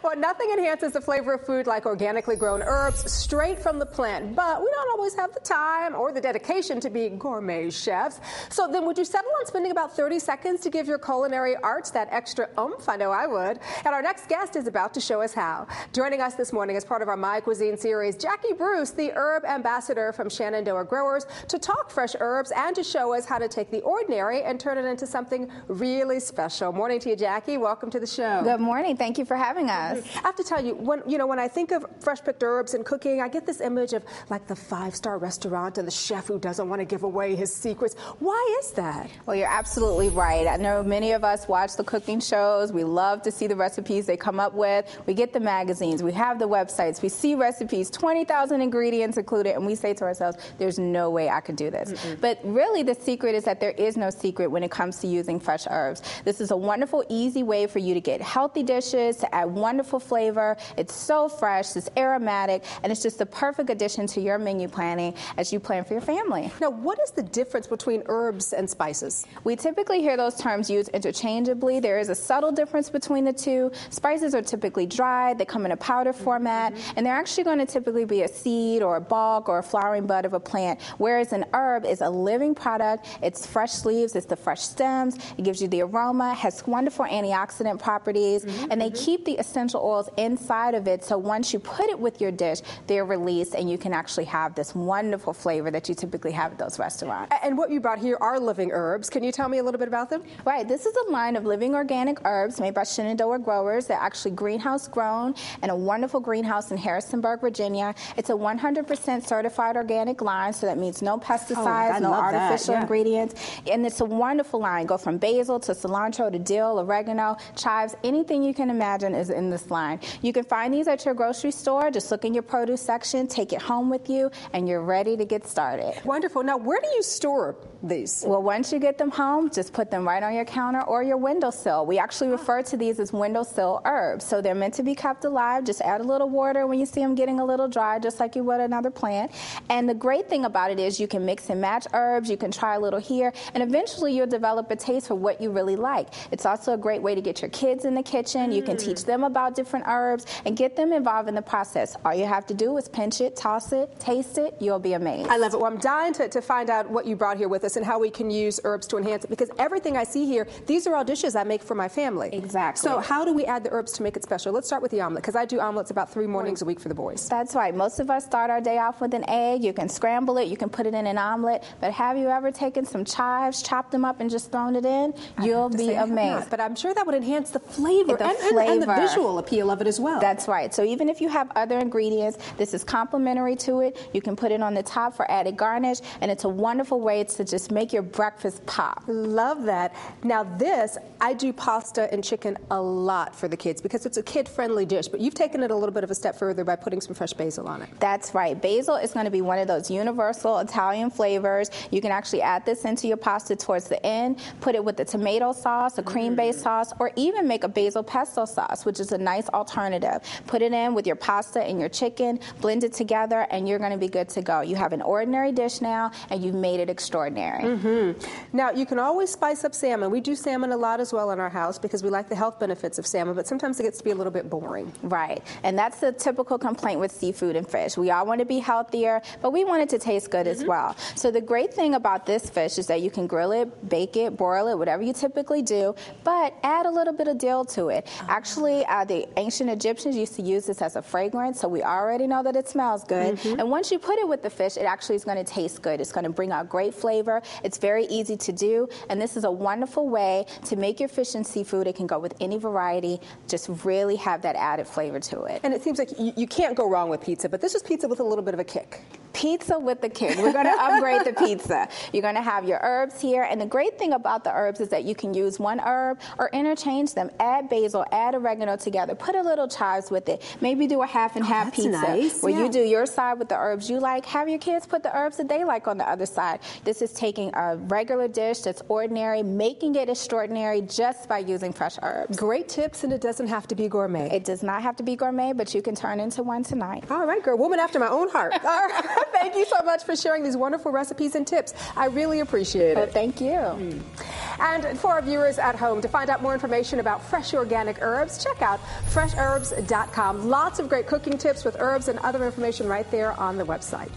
Well, nothing enhances the flavor of food like organically grown herbs straight from the plant, but we don't always have the time or the dedication to be gourmet chefs. So then would you settle on spending about 30 seconds to give your culinary arts that extra oomph? I know I would. And our next guest is about to show us how. Joining us this morning as part of our My Cuisine series, Jackie Bruce, the herb ambassador from Shenandoah Growers, to talk fresh herbs and to show us how to take the ordinary and turn it into something really special. Morning to you, Jackie. Welcome to the show. Good morning. Thank you for having us. I have to tell you, when I think of fresh picked herbs and cooking, I get this image of like the five-star restaurant and the chef who doesn't want to give away his secrets. Why is that? Well, you're absolutely right. I know many of us watch the cooking shows. We love to see the recipes they come up with. We get the magazines. We have the websites. We see recipes, 20,000 ingredients included, and we say to ourselves, there's no way I could do this. But really, the secret is that there is no secret when it comes to using fresh herbs. This is a wonderful, easy way for you to get healthy dishes, to add wonderful flavor. It's so fresh, it's aromatic, and it's just the perfect addition to your menu planning as you plan for your family. Now, what is the difference between herbs and spices? We typically hear those terms used interchangeably. There is a subtle difference between the two. Spices are typically dried, they come in a powder format, and they're actually going to typically be a seed or a bulk or a flowering bud of a plant, whereas an herb is a living product. It's fresh leaves, it's the fresh stems, it gives you the aroma, has wonderful antioxidant properties, and they keep the essential oils inside of it, so once you put it with your dish, they're released and you can actually have this wonderful flavor that you typically have at those restaurants. And what you brought here are living herbs. Can you tell me a little bit about them? Right, this is a line of living organic herbs made by Shenandoah Growers. They're actually greenhouse grown in a wonderful greenhouse in Harrisonburg, Virginia. It's a 100% certified organic line, so that means no pesticides, no artificial ingredients, and it's a wonderful line. Go from basil to cilantro to dill, oregano, chives, anything you can imagine is in this line. You can find these at your grocery store. Just look in your produce section, take it home with you, and you're ready to get started. Wonderful. Now, where do you store these? Well, once you get them home, just put them right on your counter or your windowsill. We actually refer to these as windowsill herbs. So they're meant to be kept alive. Just add a little water when you see them getting a little dry, just like you would another plant. And the great thing about it is you can mix and match herbs. You can try a little here, and eventually you'll develop a taste for what you really like. It's also a great way to get your kids in the kitchen. You can teach them about different herbs and get them involved in the process. All you have to do is pinch it, toss it, taste it. You'll be amazed. I love it. Well, I'm dying to find out what you brought here with us and how we can use herbs to enhance it, because everything I see here, these are all dishes I make for my family. Exactly. So how do we add the herbs to make it special? Let's start with the omelet, because I do omelets about 3 mornings a week for the boys. That's right. Most of us start our day off with an egg. You can scramble it. You can put it in an omelet. But have you ever taken some chives, chopped them up, and just thrown it in? You'll be amazed. But I'm sure that would enhance the flavor, and the visual appeal of it as well. That's right. So even if you have other ingredients, this is complementary to it. You can put it on the top for added garnish, and it's a wonderful way to just make your breakfast pop. Love that. Now this, I do pasta and chicken a lot for the kids because it's a kid-friendly dish, but you've taken it a little bit of a step further by putting some fresh basil on it. That's right. Basil is going to be one of those universal Italian flavors. You can actually add this into your pasta towards the end, put it with the tomato sauce, a cream-based sauce, or even make a basil pesto sauce, which is a nice alternative. Put it in with your pasta and your chicken, blend it together, and you're going to be good to go. You have an ordinary dish now, and you've made it extraordinary. Now, you can always spice up salmon. We do salmon a lot as well in our house because we like the health benefits of salmon, but sometimes it gets to be a little bit boring. Right, and that's the typical complaint with seafood and fish. We all want to be healthier, but we want it to taste good as well. So the great thing about this fish is that you can grill it, bake it, broil it, whatever you typically do, but add a little bit of dill to it. Actually, the ancient Egyptians used to use this as a fragrance, so we already know that it smells good. And once you put it with the fish, it actually is going to taste good. It's going to bring out great flavor. It's very easy to do, and this is a wonderful way to make your fish and seafood. It can go with any variety, just really have that added flavor to it. And it seems like you can't go wrong with pizza, but this is pizza with a little bit of a kick. Pizza with the kick. We're going to upgrade the pizza. You're going to have your herbs here, and the great thing about the herbs is that you can use one herb or interchange them. Add basil, add oregano together, put a little chives with it. Maybe do a half and half pizza where you do your side with the herbs you like. Have your kids put the herbs that they like on the other side. This is taking a regular dish that's ordinary, making it extraordinary just by using fresh herbs. Great tips, and it doesn't have to be gourmet. It does not have to be gourmet, but you can turn into one tonight. All right, girl, woman after my own heart. All right. Thank you so much for sharing these wonderful recipes and tips. I really appreciate it. Thank you. And for our viewers at home, to find out more information about fresh organic herbs, check out freshherbs.com. Lots of great cooking tips with herbs and other information right there on the website.